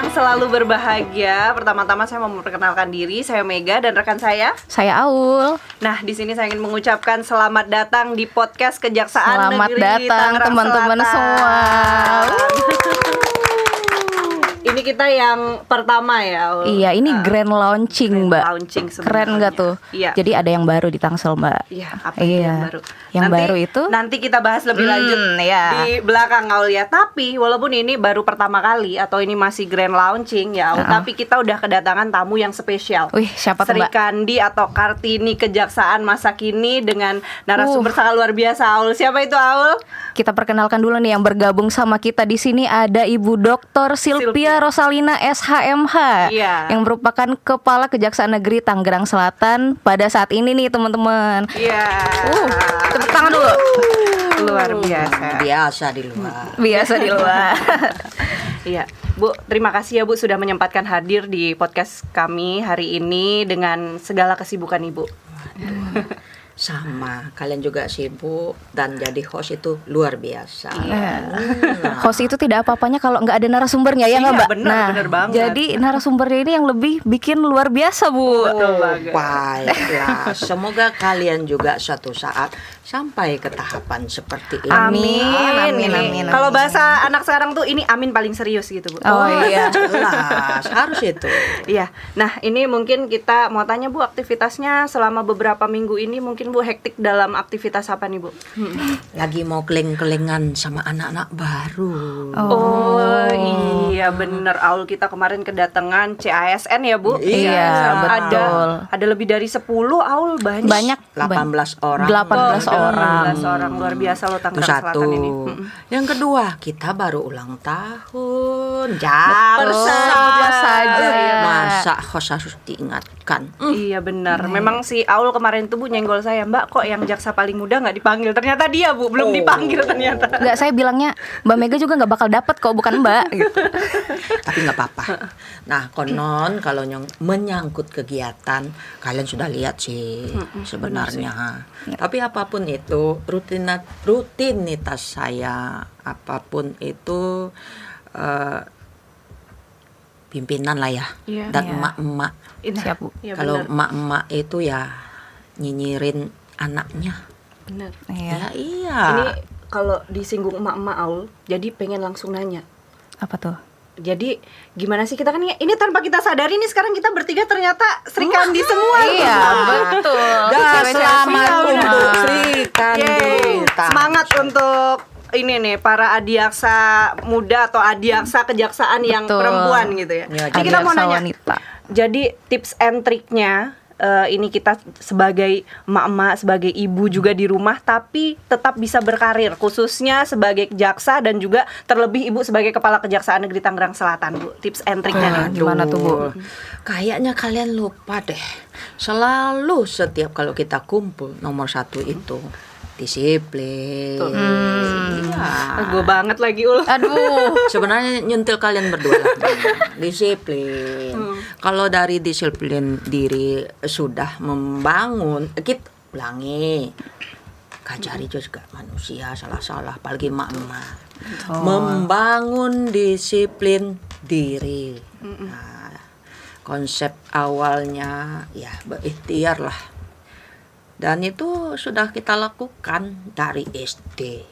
selalu berbahagia. Pertama-tama saya mau memperkenalkan diri, saya Mega dan rekan saya Aul. Nah, di sini saya ingin mengucapkan selamat datang di podcast Kejaksaan Selamat Negeri datang Tangerang teman-teman Selatan. semua. Ini kita yang pertama ya. Iya, ini grand launching, Mbak. Launching Keren nggak tuh? Iya. Jadi ada yang baru di Tangsel, Mbak. Iya, apa itu yang baru? Yang baru itu nanti kita bahas lebih lanjut ya. di belakang Aul ya. Tapi walaupun ini baru pertama kali atau ini masih grand launching ya Aul, tapi kita udah kedatangan tamu yang spesial. Wih, siapa tuh, Sri Mbak? Kandi atau Kartini Kejaksaan masa kini dengan narasumber sangat luar biasa Aul. Siapa itu Aul? Kita perkenalkan dulu nih yang bergabung sama kita di sini ada Ibu Dr. Silvia Rosalina SHMH, Iya. yang merupakan Kepala Kejaksaan Negeri Tangerang Selatan pada saat ini nih, teman-teman. Iya. Tepuk tangan dulu. Luar biasa. Biasa di luar. Biasa di luar. Iya, Bu, terima kasih ya Bu sudah menyempatkan hadir di podcast kami hari ini dengan segala kesibukan Ibu. Sama, kalian juga sibuk dan jadi host itu luar biasa. Host itu tidak apa-apanya kalau nggak ada narasumbernya, ya nggak, Iya, Mbak? benar banget. Jadi narasumbernya ini yang lebih bikin luar biasa, Bu. Betul banget. Baiklah, semoga kalian juga suatu saat sampai ke tahapan seperti ini. Amin. Kalau bahasa anak sekarang tuh ini amin paling serius gitu Bu. Oh iya. Jelas, harus itu. Iya. Nah, ini mungkin kita mau tanya Bu, aktivitasnya selama beberapa minggu ini mungkin Bu hektik dalam aktivitas apa nih Bu? Lagi mau keling-kelingan sama anak-anak baru. Oh iya bener Aul, kita kemarin kedatangan CASN ya Bu. Iya, betul. Ada lebih dari 10 Aul, banyak 18 orang. 18 orang. 18 orang, luar biasa loh Itu Tangerang satu. Selatan ini. Yang kedua, kita baru ulang tahun. Sama saja ya. Masa host harus diingatkan. Iya benar. Memang si Aul kemarin tuh Bu nyenggol saya, Mbak kok yang jaksa paling muda nggak dipanggil? Ternyata dia Bu, belum dipanggil ternyata. Enggak, saya bilangnya Mbak Mega juga nggak bakal dapat kok, bukan Mbak gitu. Tapi nggak apa-apa. Nah, konon kalau menyangkut kegiatan, kalian sudah lihat sih sebenarnya. Tapi apapun itu, rutinitas saya, apapun itu pimpinan lah ya. Iya. Dan Iya. emak-emak. Siap, Bu. Iya Kalau benar. emak-emak itu ya nyinyirin anaknya. Benar. Iya. Ya iya. Ini kalau disinggung emak-emak Aul, jadi pengen langsung nanya. Apa tuh? Jadi gimana sih kita kan ini tanpa kita sadari nih sekarang kita bertiga ternyata Sri Kandi semua. Iya, betul. Dan Cewek-cewek selamat semua. untuk Sri Kandi. Yeay. Semangat untuk ini nih para adiaksa muda atau adiaksa kejaksaan yang Betul. perempuan gitu ya. Ya, Jadi kita mau Adiaksa nanya. wanita. Jadi tips and triknya ini kita sebagai emak-emak, sebagai ibu juga di rumah tapi tetap bisa berkarir, khususnya sebagai jaksa dan juga terlebih ibu sebagai kepala Kejaksaan Negeri Tangerang Selatan Bu. Tips and triknya nih. Gimana tuh, Bu? Kayaknya kalian lupa deh. Selalu setiap kalau kita kumpul nomor satu itu disiplin. Iya. Gue banget lagi Ul. Aduh. Sebenarnya nyentil kalian berdua lah. Disiplin. Kalau dari disiplin diri sudah membangun, kita ulangi. Kajari juga manusia salah-salah, apalagi emak-emak. Membangun disiplin diri. Nah, konsep awalnya ya berikhtiar lah. Dan itu sudah kita lakukan dari SD,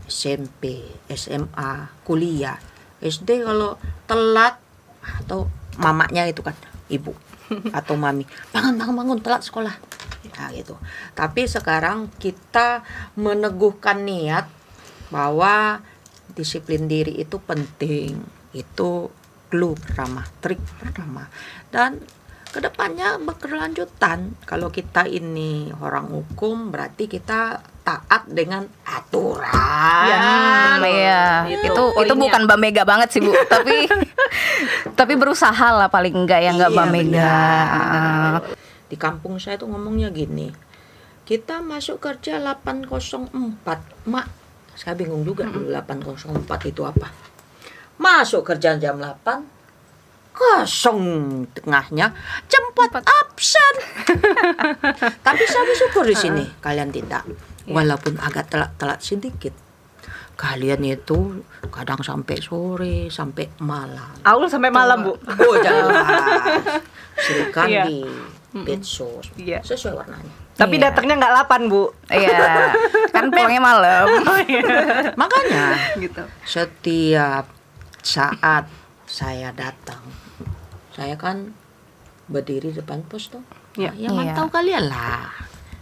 SMP, SMA, kuliah. SD kalau telat atau mamanya itu kan ibu atau mami, bangun telat sekolah. Nah gitu. Tapi sekarang kita meneguhkan niat bahwa disiplin diri itu penting. Itu clue pertama, trik pertama. Dan kedepannya berkelanjutan. Kalau kita ini orang hukum berarti kita taat dengan aturan. Iya, itu poinnya. bukan Mbak Mega banget sih, Bu. tapi berusaha lah paling enggak ya, enggak Iya, Mbak Mega. benar. Di kampung saya tuh ngomongnya gini. Kita masuk kerja 8.04. Mak, saya bingung juga dulu 8.04 itu apa. Masuk kerja jam 8 kosong tengahnya jam 4 absen. Tapi saya bersyukur di sini kalian tidak, walaupun agak telat sedikit. kalian itu kadang sampai sore, sampai malam. Aul sampai malam, Bu. Oh jelas. Silakan Iya. di medsos. Iya. Sesuai warnanya. Tapi Iya. datangnya nggak 8, Bu. Iya, kan pulangnya malam. Makanya Gitu. setiap saat saya datang, saya kan berdiri depan pos tuh. Iya. Ya Iya. mantau kalian lah.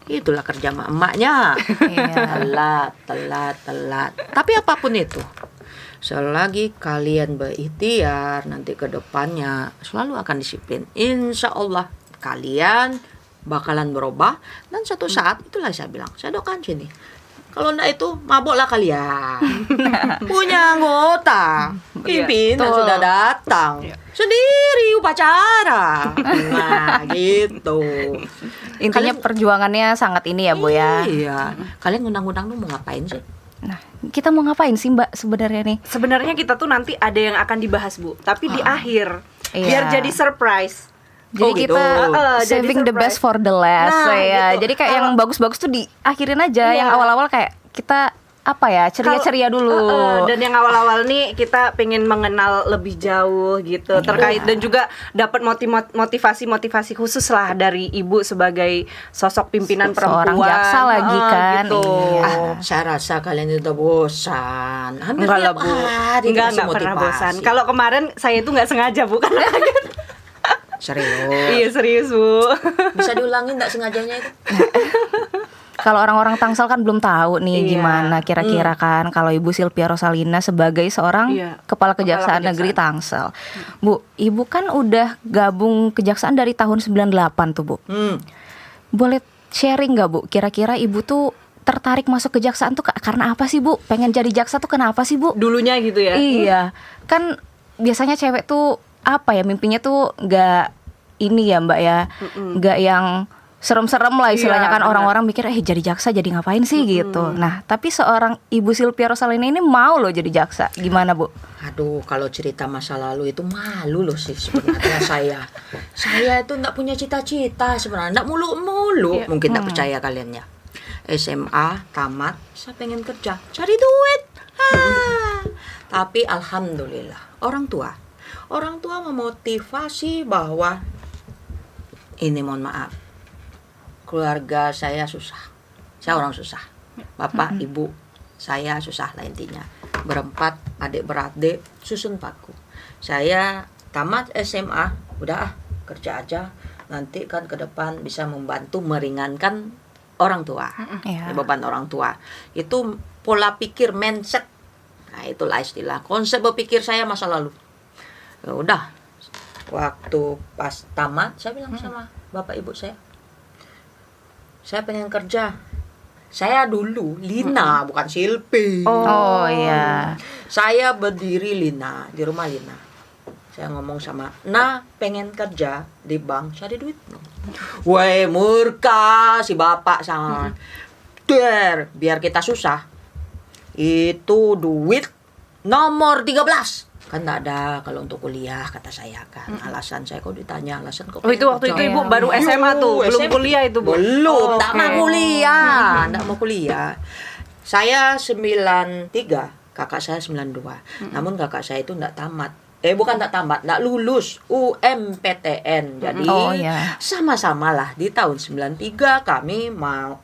Itulah kerja emaknya. Iya. Telat. Tapi apapun itu, selagi kalian berikhtiar, nanti ke depannya selalu akan disiplin. Insya Allah kalian bakalan berubah, dan satu saat itulah saya bilang, saya doakan sini. Kalau enggak itu maboklah kalian. Punya anggota, pimpinan Betul. sudah datang. Iya. Sendiri upacara. Nah, gitu. Intinya Kalian- perjuangannya sangat ini ya, Bu ya. Iya. Kalian ngundang-ngundang tuh mau ngapain sih? Nah, kita mau ngapain sih, Mbak, sebenarnya nih? Sebenarnya kita tuh nanti ada yang akan dibahas, Bu, tapi di akhir. Iya. Biar jadi surprise. Jadi Oh, gitu. kita Jadi saving the surprise. best for the last Nah, ya. gitu. Jadi kayak yang bagus-bagus tuh diakhirin aja, Iya. yang awal-awal kayak kita apa ya, ceria-ceria dulu. Dan yang awal-awal nih kita pengen mengenal lebih jauh gitu terkait, dan juga dapat motivasi khusus lah dari Ibu sebagai sosok pimpinan Seorang perempuan. jaksa lagi kan. Gitu. Iya. Saya rasa kalian itu udah bosan. Hampir Enggak lah, tiap Bu. hari Enggak dikasih pernah motivasi. bosan. Kalau kemarin saya itu nggak sengaja, Bu. Karena kaget. Serius. Iya, serius, Bu. Bisa diulangin enggak sengajanya itu? Kalau orang-orang Tangsel kan belum tahu nih Iya. gimana kira-kira kan kalau Ibu Silvia Rosalina sebagai seorang Iya. Kepala Kejaksaan Kepala Negeri Kejaksaan. Tangsel. Bu, Ibu kan udah gabung kejaksaan dari tahun 98 tuh, Bu. Boleh sharing nggak, Bu? Kira-kira Ibu tuh tertarik masuk kejaksaan tuh karena apa sih, Bu? Pengen jadi jaksa tuh kenapa sih, Bu? Dulunya gitu ya. Iya, kan biasanya cewek tuh apa ya, mimpinya tuh nggak ini ya, Mbak ya, nggak yang serem-serem lah istilahnya. Iya, Kan benar. orang-orang mikir jadi jaksa jadi ngapain sih gitu. Nah, tapi seorang Ibu Silvia Rosalina ini mau loh jadi jaksa. Gimana, Bu? Aduh, kalau cerita masa lalu itu malu loh sih sebenarnya saya. Saya itu enggak punya cita-cita sebenarnya, enggak mulu-mulu. Iya. Mungkin enggak percaya kalian ya. SMA tamat, saya pengen kerja, cari duit. Tapi alhamdulillah, orang tua memotivasi bahwa ini, mohon maaf, keluarga saya susah. Saya orang susah. Bapak, ibu, saya susah lah intinya. Berempat, adik-beradik, susun paku. Saya tamat SMA, udah kerja aja. Nanti kan ke depan bisa membantu meringankan orang tua. Iya. Beban orang tua. Itu pola pikir, mindset. Nah, itulah istilah konsep berpikir saya masa lalu. Ya udah, waktu pas tamat saya bilang sama bapak ibu saya pengen kerja. Saya dulu Lina, bukan Silpi. Oh iya. Saya berdiri Lina, di rumah Lina. Saya ngomong sama, nah pengen kerja di bank, cari duit. Woi, murka si bapak sama. Biar kita susah. Itu duit nomor 13. Kan enggak ada kalau untuk kuliah, kata saya kan. Alasan saya, kok ditanya alasan kok. Oh, itu waktu itu Ibu baru Yuh, SMA tuh, belum SMA. kuliah itu, Bu. Belum, Oh, enggak oke. mau kuliah, enggak mau kuliah. Saya 93, kakak saya 92. Namun kakak saya itu enggak tamat. Bukan enggak tamat, enggak lulus UMPTN. Jadi Oh, iya. sama-sama lah di tahun 93 kami mau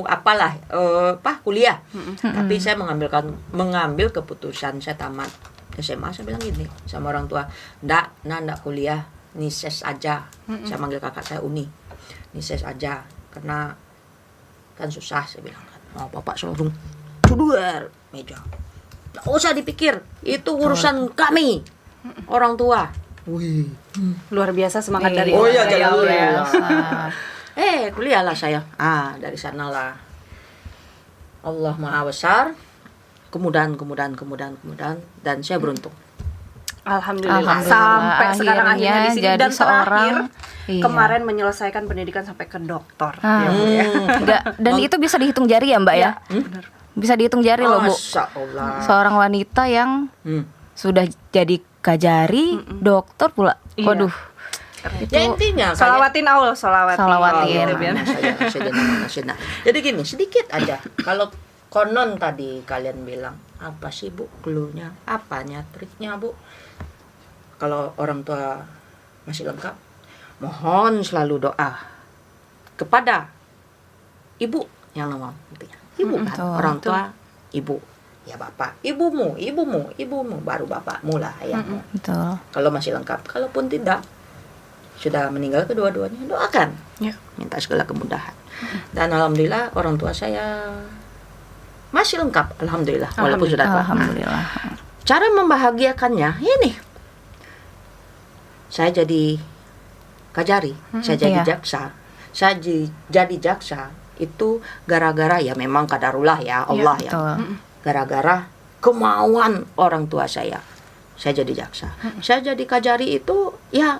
apalah kuliah. Tapi saya mengambil keputusan saya tamat SMA. Saya bilang gini sama orang tua, ndak kuliah, nises aja. Saya manggil kakak saya Uni, nises aja karena kan susah. Saya bilang kan, bapak langsung cudar meja, nggak usah dipikir, itu urusan kami orang tua. Wih, Luar biasa semangat dari Oh iya, ya, jangan Allah ya. kuliah lah saya. Dari sanalah Allah Maha Besar. Kemudahan dan saya beruntung. Alhamdulillah. Alhamdulillah, Sampai sekarang akhirnya akhirnya di sini, jadi dan seorang- terakhir iya. kemarin menyelesaikan pendidikan sampai ke doktor. Ah. Ya, Bu, ya. Enggak, dan itu bisa dihitung jari ya, Mbak ya? Benar. Bisa dihitung jari loh, Bu. Masya Allah. Seorang wanita yang Hmm. sudah jadi kajari, dokter pula. Iya. Waduh. Ya intinya Salawatin Allah, salawatin. Salawatin. Gitu, biar. Jadi gini, sedikit aja. Kalau Konon tadi kalian bilang, apa sih Bu clue-nya? Apanya triknya Bu? Kalau orang tua masih lengkap, mohon selalu doa kepada ibu yang nomor penting. Ibu kan, betul, orang tua ibu. Ya bapak, ibumu, baru bapakmu lah ayahmu. Betul. Kalau masih lengkap, kalaupun tidak, sudah meninggal kedua-duanya, doakan. Ya. Minta segala kemudahan. Dan alhamdulillah orang tua saya masih lengkap, alhamdulillah, walaupun sudah tua. Alhamdulillah. Cara membahagiakannya ini. Saya jadi kajari, saya jadi iya. jaksa. Saya jadi jaksa itu gara-gara ya memang kadarullah ya Allah ya. Betul. Gara-gara kemauan orang tua saya jadi jaksa. Saya jadi kajari itu ya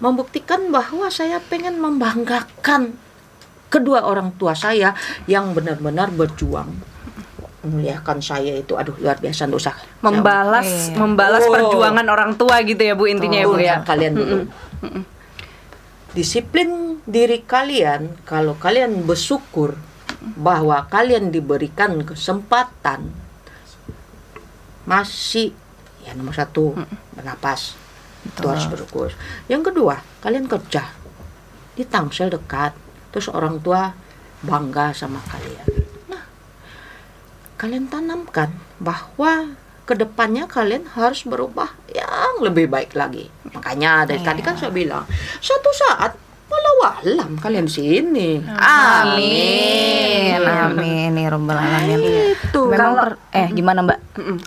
membuktikan bahwa saya pengen membanggakan kedua orang tua saya yang benar-benar berjuang memuliakan saya itu, aduh luar biasa dosa. Membalas Oh. perjuangan orang tua gitu ya Bu, intinya ya Bu ya. Kalian dulu. Disiplin diri kalian, kalau kalian bersyukur bahwa kalian diberikan kesempatan, masih ya nomor satu bernapas, itu harus bersyukur. Yang kedua, kalian kerja di Tangsel dekat, terus orang tua bangga sama kalian. Nah, kalian tanamkan bahwa kedepannya kalian harus berubah yang lebih baik lagi. Makanya dari tadi kan saya bilang, suatu saat walau kalian sini. Amin. Amin ya rabbal alamin. Itu. Memang gimana Mbak?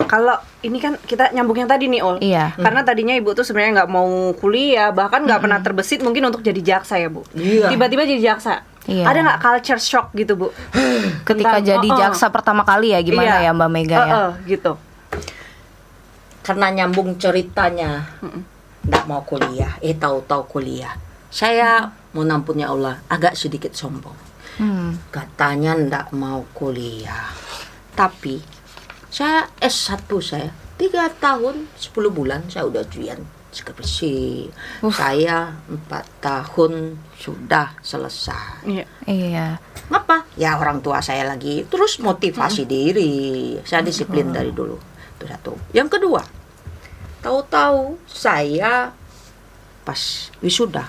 Kalau ini kan kita nyambungnya tadi nih Ul. Iya. Karena tadinya ibu tuh sebenarnya nggak mau kuliah, bahkan nggak pernah terbesit mungkin untuk jadi jaksa ya Bu. Iya. Tiba-tiba jadi jaksa. Iya. Ada nggak culture shock gitu Bu? Ketika Tentang- jadi jaksa pertama kali ya gimana Iya. ya Mbak Mega ya? Gitu. Karena nyambung ceritanya, nggak mau kuliah, tahu-tahu kuliah. Saya mohon ampunnya Allah agak sedikit sombong. Katanya nggak mau kuliah, tapi saya S1 saya 3 tahun 10 bulan saya udah ujian skripsi. Saya 4 tahun sudah selesai. Iya. Iya. Ngapa? Ya orang tua saya lagi terus motivasi diri. Saya disiplin dari dulu. Itu satu. Yang kedua, tahu-tahu saya pas wisuda.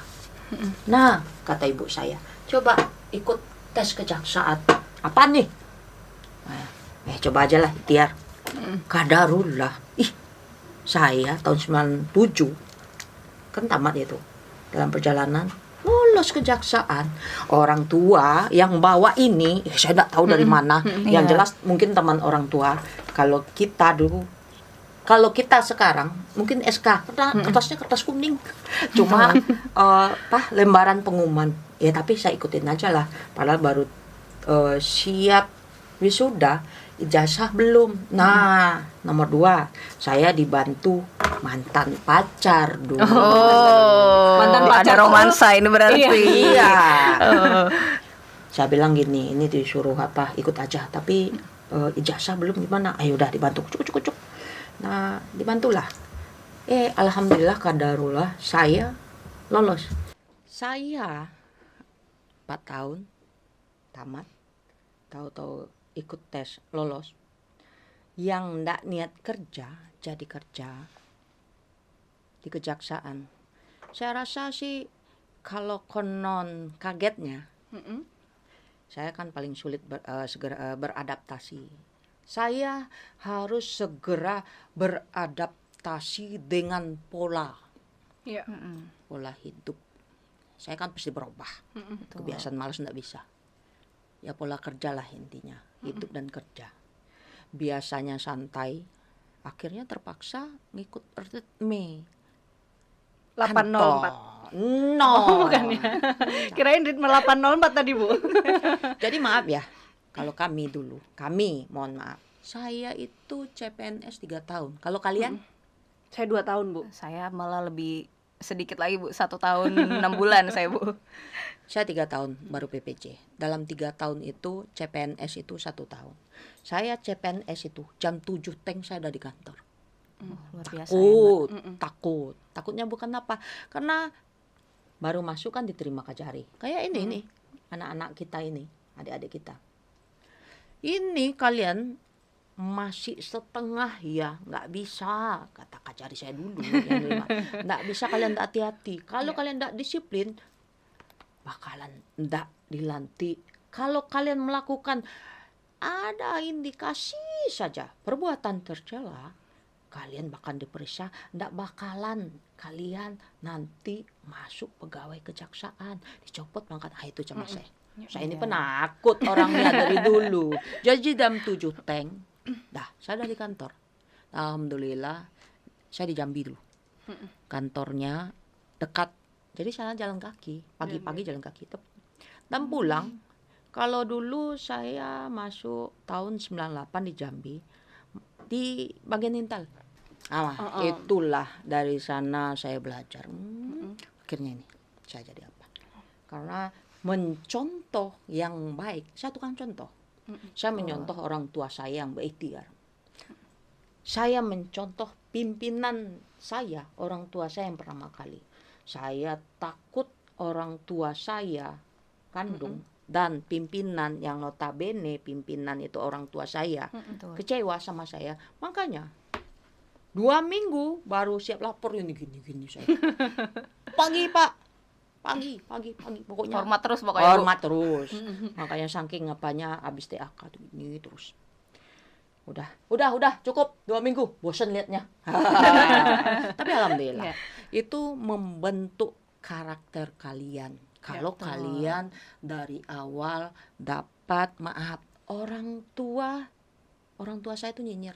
Nah, kata ibu saya, coba ikut tes kejaksaan. Apa nih? Coba aja lah, ikhtiar. Kadarullah. Saya tahun 97 kan tamat itu. Dalam perjalanan lolos kejaksaan. Orang tua yang bawa ini, saya tidak tahu dari mana. Yang Iya. jelas mungkin teman orang tua. Kalau kita sekarang mungkin SK, kertasnya kertas kuning, cuma lembaran pengumuman. Ya tapi saya ikutin aja lah. Padahal baru siap wisuda, ijazah belum. Nah, nomor 2, saya dibantu mantan pacar dulu. Mantan Ada pacar romansa ini berarti. Iya. Saya bilang gini, ini disuruh ikut aja, tapi ijazah belum gimana? Ayo udah dibantu, kucuk. Nah, dibantulah. Alhamdulillah kadarullah saya lolos. Saya 4 tahun tamat, tahu-tahu ikut tes lolos. Yang ndak niat kerja jadi kerja di kejaksaan. Saya rasa sih kalau konon kagetnya, saya kan paling sulit segera beradaptasi. Saya harus segera beradaptasi dengan pola Iya. hidup. Saya kan pasti berubah. Kebiasaan malas nggak bisa. Ya pola kerja lah intinya, hidup dan kerja. Biasanya santai, akhirnya terpaksa ngikut ritme 804. No. Bukan ya. Kirain ritme 804 tadi Bu. Jadi maaf ya, kalau kami mohon maaf. Saya itu CPNS 3 tahun. Kalau kalian? Saya 2 tahun Bu. Saya malah lebih sedikit lagi Bu, 1 tahun 6 bulan saya Bu. Saya 3 tahun baru PPC. Dalam 3 tahun itu CPNS itu 1 tahun. Saya CPNS itu jam 7 teng saya udah di kantor. Luar biasa ya, Mbak. Takut. Takutnya bukan apa? Karena baru masuk kan diterima Kajari. Kayak ini nih, anak-anak kita ini, adik-adik kita. ini kalian masih setengah ya, nggak bisa, kata kacari saya dulu yang 5. Nggak bisa kalian nggak hati-hati. Kalau kalian nggak disiplin, bakalan nggak dilantik. Kalau kalian melakukan ada indikasi saja perbuatan tercela, kalian bakal diperiksa, nggak bakalan kalian nanti masuk pegawai kejaksaan, dicopot pangkat. Itu sama saya. Saya ini penakut orangnya dari dulu. Jadi jam 7 teng, dah saya dari kantor. Alhamdulillah saya di Jambi dulu. Kantornya dekat. Jadi saya jalan kaki, pagi-pagi jalan kaki. Dan pulang, kalau dulu saya masuk tahun 98 di Jambi, di bagian Intel. Itulah dari sana saya belajar. Akhirnya ini saya jadi apa? Karena mencontoh yang baik, saya tukang contoh. Saya mencontoh orang tua saya yang berikhtiar. Saya mencontoh pimpinan saya, orang tua saya yang pertama kali. Saya takut orang tua saya kandung dan pimpinan yang notabene pimpinan itu orang tua saya kecewa sama saya. Makanya 2 minggu baru siap lapor ini gini saya. Pagi Pak, pagi pokoknya Hormat terus pokoknya. Hormat terus. Makanya saking apanya habis TAK tuh gini terus. Udah cukup 2 minggu, bosan liatnya. Tapi alhamdulillah itu membentuk karakter kalian. Kalau kalian dari awal dapat maaf, orang tua saya itu nyinyir,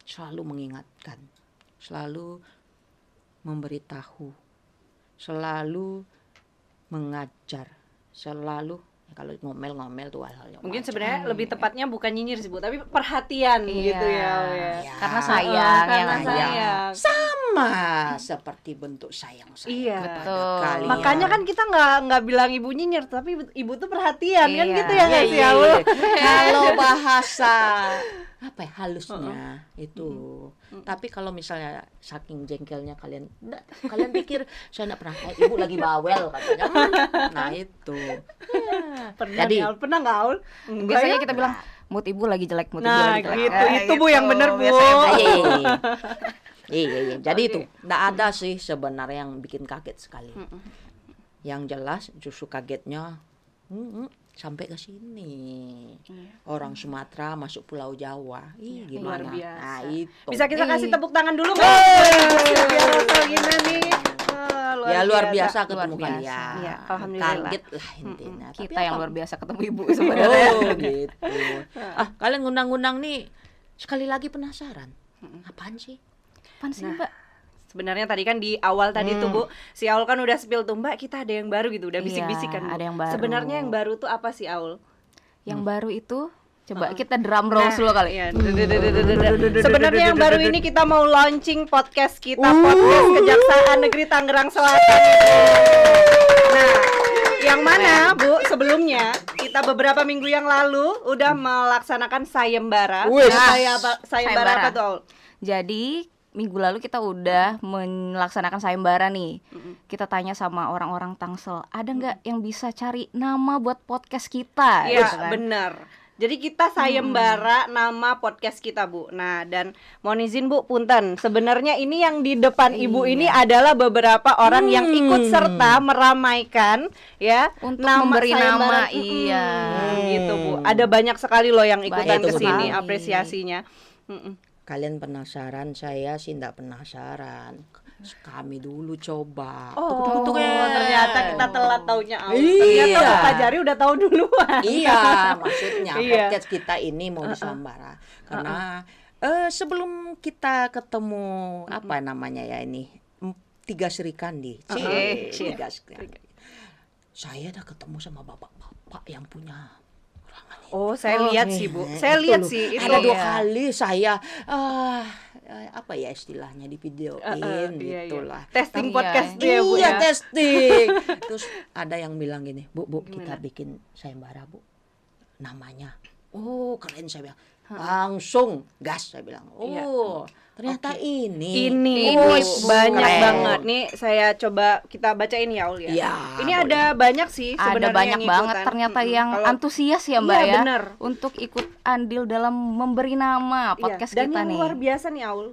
selalu mengingatkan, selalu memberitahu, selalu mengajar, selalu kalau ngomel tuh hal-hal yang Mungkin wajar. sebenarnya lebih tepatnya bukan nyinyir sih Bu, tapi perhatian gitu ya. Karena sayang, karena yang sayang. Sama seperti bentuk sayang saya Iya. kepada Betul. kalian. Makanya kan kita nggak bilang ibu nyinyir, tapi ibu tuh perhatian kan Iya. gitu ya nggak sih Iya. Aul? Kalau bahasa apa ya, halusnya itu. Tapi kalau misalnya saking jengkelnya kalian pikir saya enggak pernah ibu lagi bawel katanya. Nah itu. Ya. Pernah Jadi nih, Aul? Pernah nggak Aul? Enggak Biasanya ya? kita bilang mood ibu lagi jelek, mood ibu Nah lagi jelek. gitu, itu Bu yang bener Bu. Iya. Jadi itu enggak ada sih sebenarnya yang bikin kaget sekali. Yang jelas justru kagetnya sampai ke sini. Orang Sumatera masuk Pulau Jawa. Gimana? Luar biasa. Nah, itu. Bisa kita kasih tepuk tangan dulu nggak? Biar Rosalina nih. Luar biasa ketemu Luar biasa. kalian. Iya, alhamdulillah. Kaget lah intinya. Tapi Kita yang apa? luar biasa ketemu ibu sebenarnya. Oh gitu. Kalian ngundang-ngundang nih sekali lagi penasaran. Apaan sih? Apaan sih, Mbak? Sebenarnya tadi kan di awal tadi tuh Bu, si Aul kan udah spill tuh Mbak, kita ada yang baru gitu, udah Iya, bisik-bisik kan Bu. ada yang baru. Sebenarnya yang baru tuh apa sih Aul? Yang baru itu coba kita drum roll dulu kali. Iya. Sebenarnya yang baru ini kita mau launching podcast kita, podcast Kejaksaan Negeri Tangerang Selatan. Nah, yang mana Bu? Sebelumnya kita beberapa minggu yang lalu udah melaksanakan sayembara. Wih. Sayembara apa tuh Aul? Jadi minggu lalu kita udah melaksanakan sayembara nih. Kita tanya sama orang-orang Tangsel, ada nggak yang bisa cari nama buat podcast kita? Iya, Gitu kan. benar. Jadi kita sayembara nama podcast kita, Bu. Nah, dan mohon izin Bu, punten. Sebenarnya ini yang di depan Ibu ini adalah beberapa orang yang ikut serta meramaikan ya Untuk nama memberi sayembara. nama, iya. Gitu, Bu. Ada banyak sekali loh yang ikutan Banyak ke sini sekali. apresiasinya. Kalian penasaran, saya sih enggak penasaran. Kami dulu coba. Oh, ternyata kita telat taunya Aul. Iya. Ternyata Pak Jari udah tahu duluan. Iya, maksudnya Iya. podcast kita ini mau disambara. Karena sebelum kita ketemu apa namanya ya ini 3 Serikandi. Tiga Serikandi. Saya udah ketemu sama bapak-bapak yang punya ruangan ini. Oh, saya lihat sih, Bu. Saya lihat sih itu. Ada 2 kali saya apa ya istilahnya di videoin Iya. gitulah. Testing Iya. podcast tuh ya, Bu Iya, ya. testing. Terus ada yang bilang gini, Bu, kita bikin sayembara, Bu. Namanya. Oh, keren saya bilang. langsung gas saya bilang. Oh, ternyata ini. Ini Oh, banyak keren. banget nih. Saya coba kita bacain ya Aul ya. Iya, Ini boleh. ada banyak sih Ada sebenarnya banyak yang banget ikutan. ternyata Mm-mm. yang Kalau- antusias ya Mbak Iya, ya bener. untuk ikut andil dalam memberi nama podcast dan kita yang nih. luar biasa nih Aul,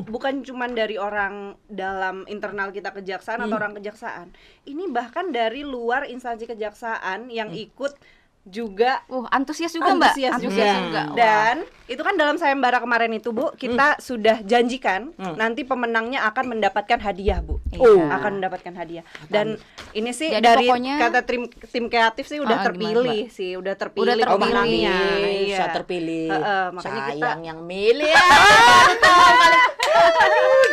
bukan cuman dari orang dalam internal kita kejaksaan atau orang kejaksaan. Ini bahkan dari luar instansi kejaksaan yang ikut juga Antusias juga Mbak. antusias Antusias juga. juga. Wah. Dan itu kan dalam sayembara kemarin itu Bu, kita sudah janjikan nanti pemenangnya akan mendapatkan hadiah Bu. Iya. Akan mendapatkan hadiah. Dan ini sih Jadi dari pokoknya- kata tim kreatif sih udah terpilih gimana, sih, udah terpilih Udah terpilih. pemenangnya. Bisa terpilih. Makanya Sayang kita yang milih.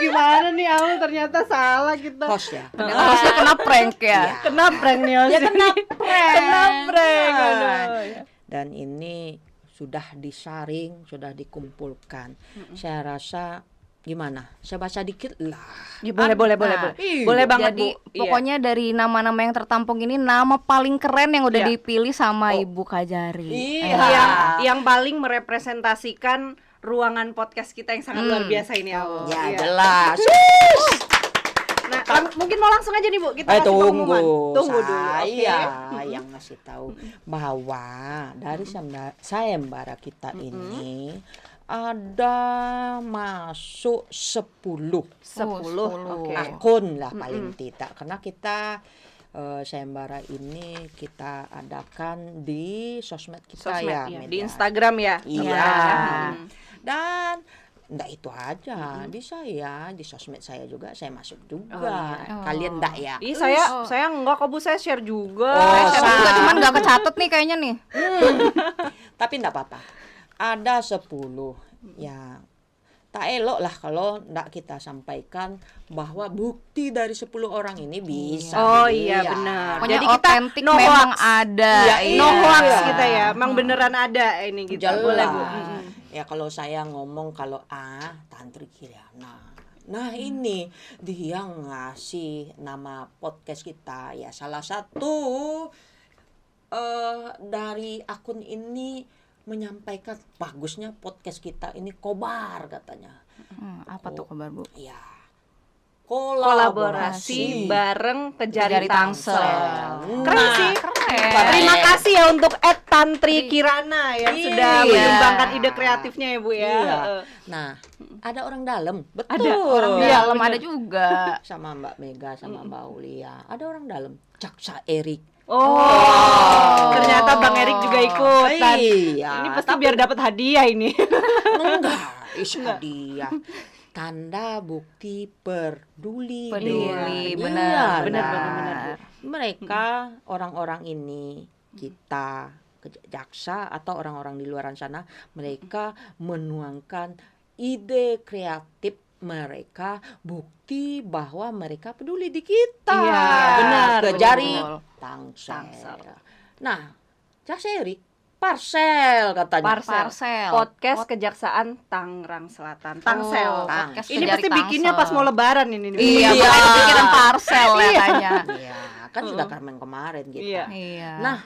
gimana nih Aul, ternyata salah kita. Host ya. Ternyata hostnya kena prank ya. Iya. Kena prank nih Aul. Kena prank. Kena prank. Aduh. Dan ini sudah disaring, sudah dikumpulkan. Saya rasa gimana? Saya baca dikit lah. Ya, boleh. Iya. Boleh banget Jadi Bu. Iya. pokoknya dari nama-nama yang tertampung ini nama paling keren yang udah Iya. dipilih sama Ibu Kajari. Iya. yang paling merepresentasikan ruangan podcast kita yang sangat luar biasa ini Aul. Ya Iya. jelas. Nah, mungkin mau langsung aja nih Bu, kita kasih Tunggu, pengumuman. Tunggu dulu. saya Oke. yang ngasih tahu bahwa dari sayembara kita ini ada masuk 10 10. Oke. akun lah paling tidak, karena kita sayembara ini kita adakan di sosmed kita Sosmed, ya, iya. media. Di Instagram ya. Iya. Hmm. Dan enggak itu aja, di sosmed saya juga saya masuk juga. Oh, iya. Kalian enggak ya? Ih, saya enggak kok Bu, saya share juga. Oh, Saya juga cuman nggak kecatet nih kayaknya nih. Tapi enggak apa-apa. Ada 10 yang tak elok lah kalau enggak kita sampaikan bahwa bukti dari 10 orang ini bisa. Oh iya benar. Pokoknya Jadi kita otentik no memang hoax. ada. Iya, No hoax Iya. kita ya. Emang beneran ada ini gitu. Jelas. Boleh Bu. Ya kalau saya ngomong kalau Tantri Kiriana. Nah ini dia ngasih nama podcast kita ya, salah satu dari akun ini menyampaikan bagusnya podcast kita ini kobar katanya. Apa tuh kabar Bu? Ya. Kolaborasi bareng Kejari Kejari Tangsel. Tangsel. Keren sih. Keren. Terima kasih ya untuk Tantri Kirana yang Iya. sudah menyumbangkan ide kreatifnya ya Bu ya. Iya. Nah, ada orang dalam, betul. Ada orang Iya, dalam, ada juga. Sama Mbak Mega, sama Mbak Aulia. Ada orang dalam, Jaksa Erik. Oh, ternyata Bang Erik juga ikutan. Iya. Ini pasti biar dapat hadiah ini. Enggak, hadiah. Tanda bukti peduli. Peduli, Iya, benar, benar. Mereka orang-orang ini kita jaksa atau orang-orang di luar sana, mereka menuangkan ide kreatif mereka, bukti bahwa mereka peduli di kita. Iya, benar, Kejari betul. Tangsel. Nah, Jaksa Erik Parsel katanya. Parsel. Podcast Kejaksaan Tangerang Selatan. Tangsel. Oh, podcast Ini Kejari pasti bikinnya Tangsel. pas mau lebaran ini. Iya, Iya. makanya pikiran parsel ya kayaknya. Iya, kan sudah kemarin gitu. Iya. Iya. Nah,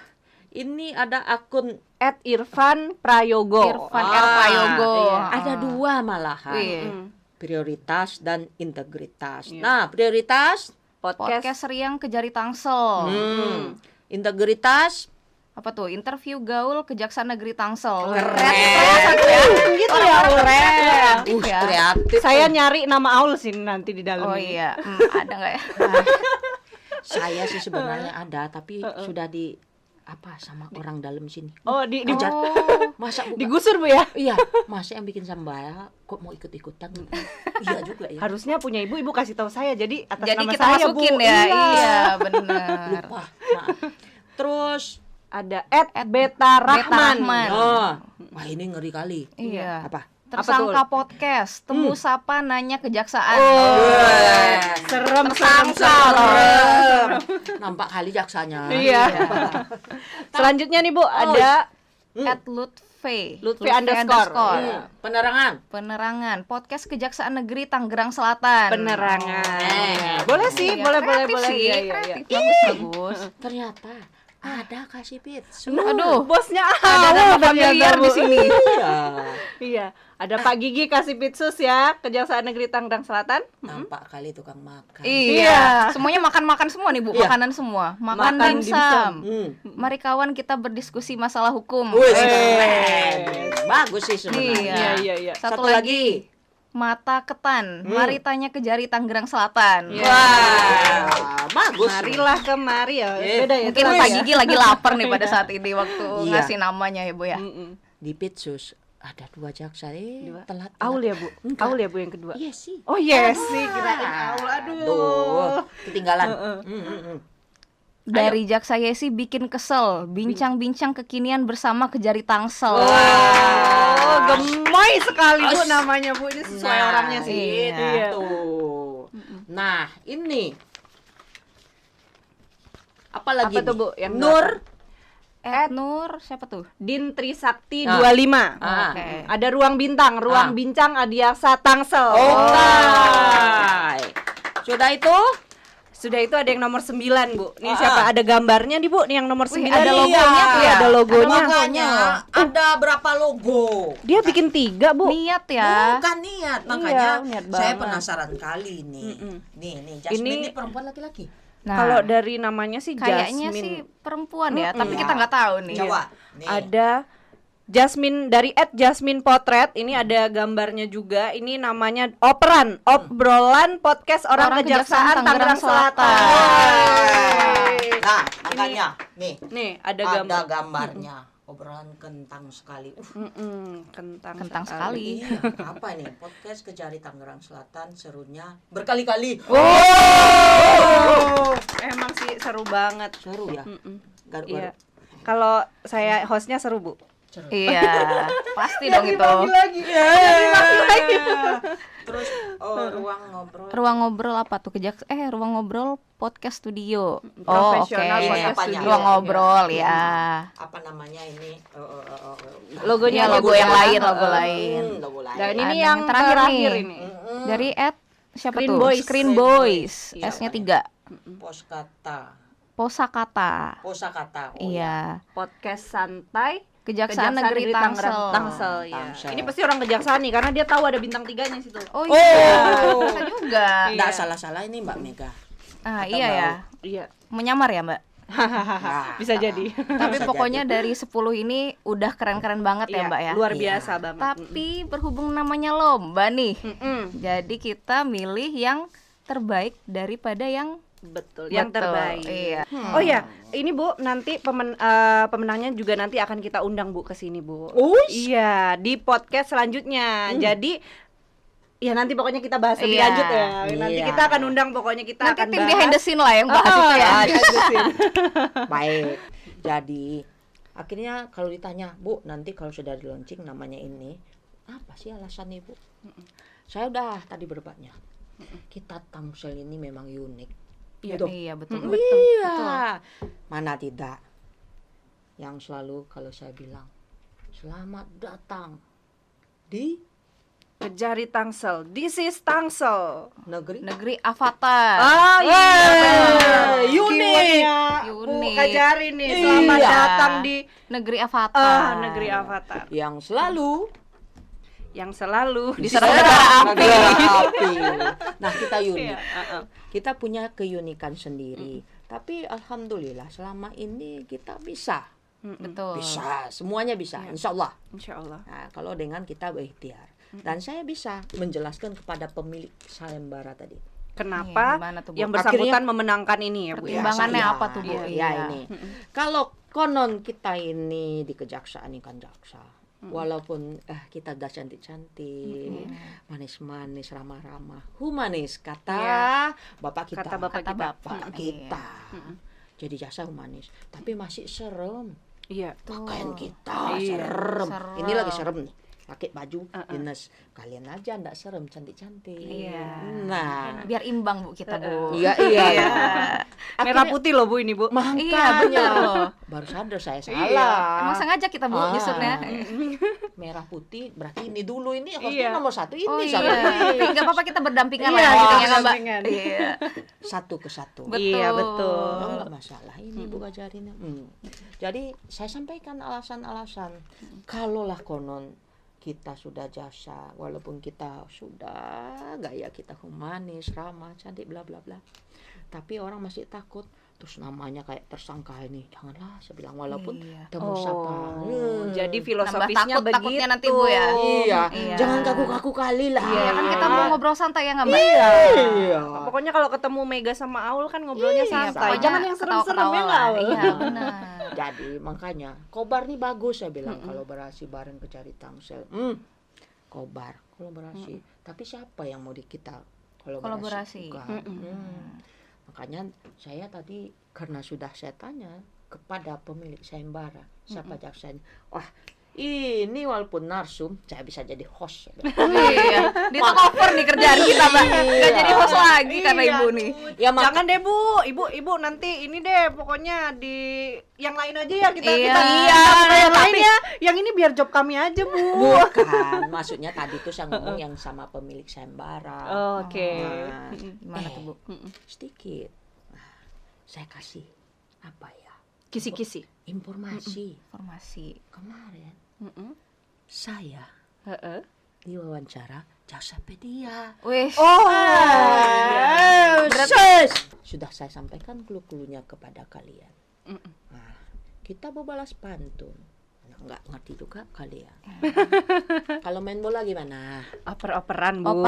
ini ada akun Irfan Prayogo. Irfan R. Prayogo. iya. Ada dua malahan. Iya. Prioritas dan integritas. Iya. Nah, prioritas Podcast Riang Kejari Tangsel. integritas Apa tuh? Interview gaul Kejaksaan Negeri Tangsel. Keren gitu ya. Keren. Ya. kreatif. Saya nyari nama Aul sih nanti di dalam. Oh ini. iya, ada nggak ya? Saya sih sebenarnya ada, tapi sudah di apa sama orang dalam sini. Oh, di Masa bukan? digusur Bu ya. Iya, masa yang bikin sambal kok mau ikut-ikutan? Iya juga ya. Harusnya punya ibu kasih tahu saya. Jadi atas Jadi nama kita saya masukin Bu. ya. Iya. Iya, benar. Lupa. Maaf. Terus Ada Beta Rahman. Rahman. oh, wah ini ngeri kali. Iya. Apa? Tersangka podcast, temu sapa nanya kejaksaan. Serem. Nampak kali jaksanya. Iya. Selanjutnya nih Bu, ada Lutfi Lutfi underscore. Iya. Penerangan. Penerangan podcast Kejaksaan Negeri Tangerang Selatan. Penerangan. Boleh sih, Iya, boleh. kreatif sih, Iya, iya, kreatif. iya. Bagus. Ternyata Ada kasih pizza. Aduh, Bosnya ada nama familiar di sini. Iya. Iya, ada Pak Gigi Kasipitsus ya, Kejaksaan Negeri Tangerang Selatan. Nampak kali tukang makan. Iya, semuanya makan-makan semua nih Bu, Iya. makanan semua. Makan Makan dimsum. Hmm. Mari kawan kita berdiskusi masalah hukum. Wih, keren. Bagus sih sebenarnya. Iya. Iya. Satu lagi, mata ketan. Mari tanya ke jari Tangerang Selatan. Iya. Wah, bagus. Marilah kemari ya. Beda ya. Mungkin itu Pak ya. Gigi lagi lapar nih pada saat ini waktu Iya. ngasih namanya ya Bu ya. Di Pitsus ada 2 jaksa telat. Aul ya Bu. Enggak. Aul ya Bu yang kedua. Iya sih. Oh yes sih, kirain Aul. Aduh. Ketinggalan. Dari Jaksa Yesi bikin kesel, bincang-bincang kekinian bersama ke jari Tangsel. Oh, gemoy sekali Bu namanya Bu. Ini sesuai Nah, orangnya sih. iya. Itu. Nah, ini apa lagi? Apa tuh, nih? Bu, yang Nur. Nur siapa tuh? Din Trisakti Ah. 25. Ah. Oke. Ada ruang bintang, ruang bincang Adiaksa Tangsel. Oke. Sudah itu? Sudah itu ada yang nomor 9, Bu. Nih siapa? Ada gambarnya nih, Bu. Nih yang nomor 9. ada logonya tuh ya? Ada logonya. Makanya ada berapa logo? Dia bikin 3, Bu. Niat ya. Bukan niat, makanya niat saya banget. penasaran kali nih. Nih, Jasmine ini perempuan laki-laki. Nah, Kalau dari namanya sih kayaknya Jasmine. sih perempuan ya, tapi kita nggak tahu nih. Coba. Nih. Ada Jasmine dari @Jasmine Potret. Ini ada gambarnya juga. Ini namanya obrolan podcast orang Kejaksaan Tangerang Selatan. Yeay. Nah, makanya nih Nih ada ada gambar. gambarnya. Obrolan kentang sekali. Kentang sekali. Iya, apa ini? Podcast Kejari Tangerang Selatan serunya berkali-kali. Emang sih seru banget. Seru ya? Garuk-garuk. Iya. Kalau saya hostnya seru, Bu. Iya, pasti dong itu. Lagi. Terus ruang ngobrol. Ruang ngobrol apa tuh ruang ngobrol podcast studio. Profesional oke. podcast studio. Ruang ngobrol ya. Apa namanya ini? Logonya Logo beda. yang lain, logo lain. Logo lain. Dan ini Ada yang terakhir nih. ini. Dari siapa Screen tuh? Boys. Screen Screen Boys. Iya. S-nya 3. Poskata. Posakata. Posakata. Oh, Iya. Podcast santai Kejaksaan Negeri Tangsel. Tangsel ya. Tangsel. Ini pasti orang kejaksaan nih karena dia tahu ada bintang 3-nya situ. Oh iya, bisa juga. Nggak salah-salah ini Mbak Mega. Ah Atau iya ya. Iya. Menyamar ya, Mbak. Nah, Bisa jadi. Tapi bisa pokoknya dari 10 ini udah keren-keren banget ya, Iya, Mbak ya. luar Iya. biasa banget. Tapi berhubung namanya lomba nih. Mm-mm. Jadi kita milih yang terbaik daripada yang Betul, yang Betul, terbaik. iya. Oh ya, ini Bu, nanti pemenangnya juga nanti akan kita undang Bu ke sini, Bu. Uish. Iya, di podcast selanjutnya. Jadi ya nanti pokoknya kita bahas lebih Iya. lanjut ya. Nanti Iya. kita akan undang, pokoknya kita nanti akan tim bahas. behind the scene lah yang bahas itu ya. behind the scene. Baik. Jadi akhirnya kalau ditanya, Bu, nanti kalau sudah di launching namanya ini, apa sih alasannya, Bu? Saya udah tadi berdebatnya. Kita Tangsel ini memang unik. Gitu. Iya, betul. Iya. Mana tidak? Yang selalu kalau saya bilang, selamat datang di Kejari Tangsel. This is Tangsel. negeri. Negeri Avatar. Ah, iya. unik. Bu Unik. Kajari nih. Selamat Iya. datang di Negeri Avatar. negeri Avatar. Yang selalu Yang selalu Diserang negara api. negara api. Nah, kita unik. Iya, Kita punya keunikan sendiri. Tapi alhamdulillah selama ini kita bisa. Betul. Bisa, semuanya bisa. Insya Allah. Insya Allah. Nah, kalau dengan kita berikhtiar. Dan saya bisa menjelaskan kepada pemilik sayembara tadi. Kenapa Iya, gimana tuh, Bu? yang bersangkutan memenangkan ini ya Bu ya? Pertimbangannya Saya- apa tuh, Bu? Ya, Iya. ini. Kalau konon kita ini di kejaksaan ini kan jaksa. Walaupun kita udah cantik-cantik, manis-manis, ramah-ramah, humanis kata bapak kita. Kata bapak kita. Bapak kita. Jadi jaksa humanis, tapi masih serem. Iya. Pakaian kita Iya, serem. serem. Ini lagi serem nih. Pakai baju dinas. Kalian aja ndak serem, cantik-cantik. Iya. Nah, Biar imbang Bu kita, Bu. iya. Merah putih loh Bu ini Bu. Iya, betul. Baru sadar saya Iya. salah. Emang sengaja kita Bu nyusunnya. merah putih berarti ini dulu, ini Iya. hostnya nomor 1 ini Oh sama iya. ini. Tapi nggak apa-apa kita berdampingan Iya, lah kita gitu ya, Mbak. berdampingan. Iya. Satu ke satu. Iya, betul. Oh, nggak masalah ini Bu Gajarin. Jadi saya sampaikan alasan-alasan. Kalaulah konon kita sudah jasa, walaupun kita sudah gaya kita humanis, ramah, cantik, bla bla bla, tapi orang masih takut. Terus namanya kayak tersangka ini, janganlah saya bilang, walaupun Iya. temu sapa. Jadi Nambah filosofisnya takut, begitu. takutnya nanti Bu ya. Iya, Iya. jangan kaku-kaku kali lah. Iya, kan kita mau ngobrol santai ya nggak Mbak? Iya. Pokoknya kalau ketemu Mega sama Aul kan ngobrolnya santai. pokoknya Jangan yang serem-serem ketawa-ketawa ya nggak, lah. Aul? Iya, benar. Jadi makanya kobar nih bagus saya bilang, kolaborasi bareng ke Cari Tangsel. Kobar kolaborasi. Tapi siapa yang mau kita Kolaborasi. Bukan. Makanya saya tadi karena sudah saya tanya kepada pemilik sayembara, siapa jaksanya. Wah, ini walaupun narsum saya bisa jadi host. Iya. Di take over nih kerjaan kita, Mbak. Nggak jadi host lagi karena Iya, Ibu nih. Ya Jangan deh Bu, ibu nanti ini deh pokoknya di yang lain aja ya kita Iya. kita yang lain ya. Yang ini biar job kami aja Bu. bukan, maksudnya tadi tuh saya ngomong yang sama pemilik sayembara. Oke. Nah, Gimana tuh, Bu? sedikit. Nah, saya kasih apa ya? Kisi-kisi. Informasi. Informasi. Kemarin Mm-mm. saya Heeh. diwawancara Jaksapedia. Wih. Oh. Sudah saya sampaikan clue-cluenya kepada kalian. Mm-mm. Nah, kita berbalas pantun. Nggak ngerti juga kalian. Kalau main bola gimana? Oper-operan Bu.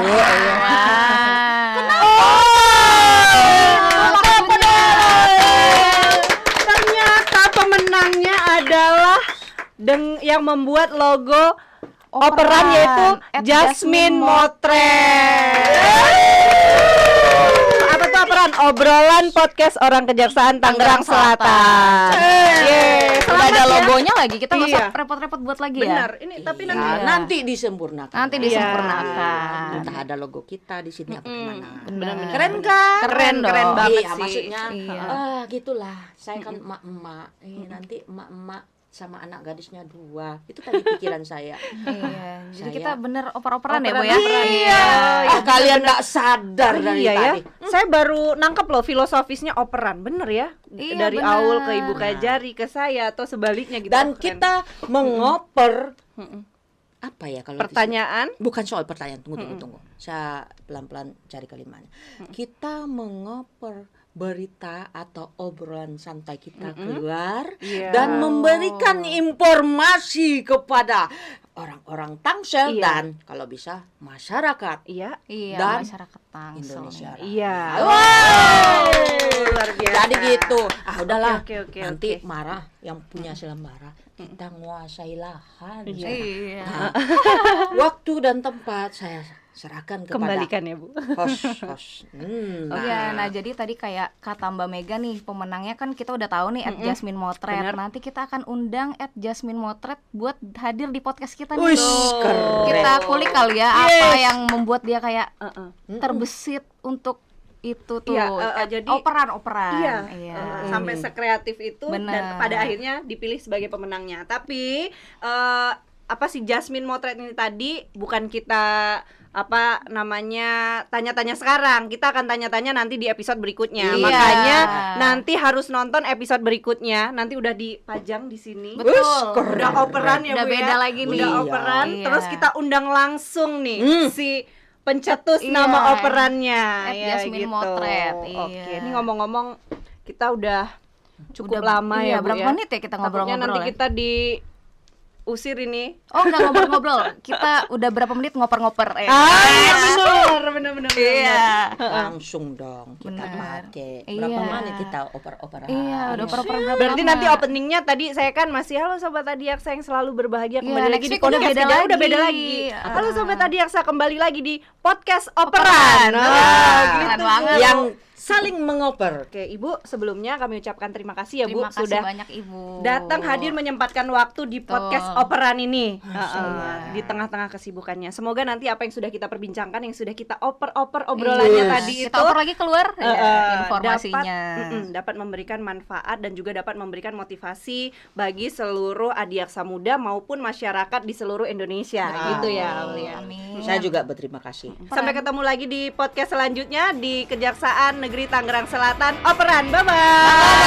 Ternyata pemenangnya adalah yang membuat logo operan yaitu Jasmine Motret. Apa tuh operan? Obrolan podcast orang Kejaksaan Tangerang Selatan. Yeay, Udah ada selamat ya. logonya lagi, kita nggak usah Iya. repot-repot buat lagi Benar. ya. Ini tapi Iya, nanti nanti disempurnakan. Nanti disempurnakan. Entah ada logo kita di sini apa gimana. Benar-benar. Keren kan? Keren dong. keren banget Iya, sih. maksudnya Iya. gitulah. Saya kan emak-emak. Nanti emak-emak sama anak gadisnya 2. Itu tadi pikiran saya. Iya. Jadi Saya- kita bener oper-operan ya, Bu Operan. ya. Iya. Kalian nggak sadar dari Iya ya. tadi. Saya baru nangkep loh filosofisnya operan. Bener ya? Iya, Dari bener. Aul ke Ibu Kajari ke saya atau sebaliknya gitu. Dan Keren. kita mengoper apa ya kalau pertanyaan bukan soal pertanyaan, tunggu. Saya pelan-pelan cari kalimatnya. Kita mengoper berita atau obrolan santai kita keluar Iya. dan memberikan informasi kepada orang-orang Tangsel Iya. dan kalau bisa masyarakat iya. Iya, Dan masyarakat Tangsel. Indonesia. Iya. Wow. Luar biasa. Jadi gitu. Udahlah. Oke, Nanti oke. marah yang punya selembara. Kita nguasai lahan. Iya. Nah, waktu dan tempat saya serahkan kepada Kembalikan ya Bu. host. Iya, nah jadi tadi kayak kata Mbak Mega nih, pemenangnya kan kita udah tahu nih @Jasmine Motret. Bener. Nanti kita akan undang @Jasmine Motret buat hadir di podcast kita Wih, nih. keren. Kita kulik kali ya apa yang membuat dia kayak terbesit untuk itu tuh. Iya, jadi operan. Iya, sampai sekreatif itu Bener. dan pada akhirnya dipilih sebagai pemenangnya. Tapi apa sih Jasmine Motret ini tadi bukan kita apa namanya tanya-tanya sekarang, kita akan tanya-tanya nanti di episode berikutnya. Iya. Makanya nanti harus nonton episode berikutnya. Nanti udah dipajang di sini. Betul. Udah operan ya Udah Bu beda ya. lagi nih. Udah Iya. operan, Iya. terus kita undang langsung nih si pencetus Iya. nama operannya Jasmine Motret, Oke, iya. ini ngomong-ngomong kita udah cukup Udah- lama iya, ya Bu berapa ya. menit ya kita Takutnya ngobrol-ngobrol nanti ya? kita diusir ini. Oh, enggak ngobrol-ngobrol. Kita udah berapa menit ngoper-ngoper Bener. Iya. langsung dong kita Benar. pakai. Iya. Berapa menit kita oper-operan? Iya, udah oper-oper berapa Berarti lama? nanti openingnya tadi saya kan masih halo sobat Adiaksa yang selalu berbahagia kembali Iya, lagi next di week udah podcast beda kita. Udah lagi. beda lagi. Ah. Halo sobat Adiaksa kembali lagi di podcast operan. Operan. Oh, Keren banget. Yang saling mengoper. Oke, Ibu, sebelumnya kami ucapkan terima kasih ya, Bu, Terima kasih sudah banyak Ibu. datang hadir menyempatkan waktu di podcast Operan ini. Di tengah-tengah kesibukannya. Semoga nanti apa yang sudah kita perbincangkan, yang sudah kita oper-oper obrolannya Yes. tadi Kita itu oper lagi keluar informasinya. dapat memberikan manfaat dan juga dapat memberikan motivasi bagi seluruh adiaksa muda maupun masyarakat di seluruh Indonesia. Gitu ya, Aulia. Amin. Saya juga berterima kasih. Sampai ketemu lagi di podcast selanjutnya di Kejaksaan Negeri Tangerang Selatan Operan. Bye-bye.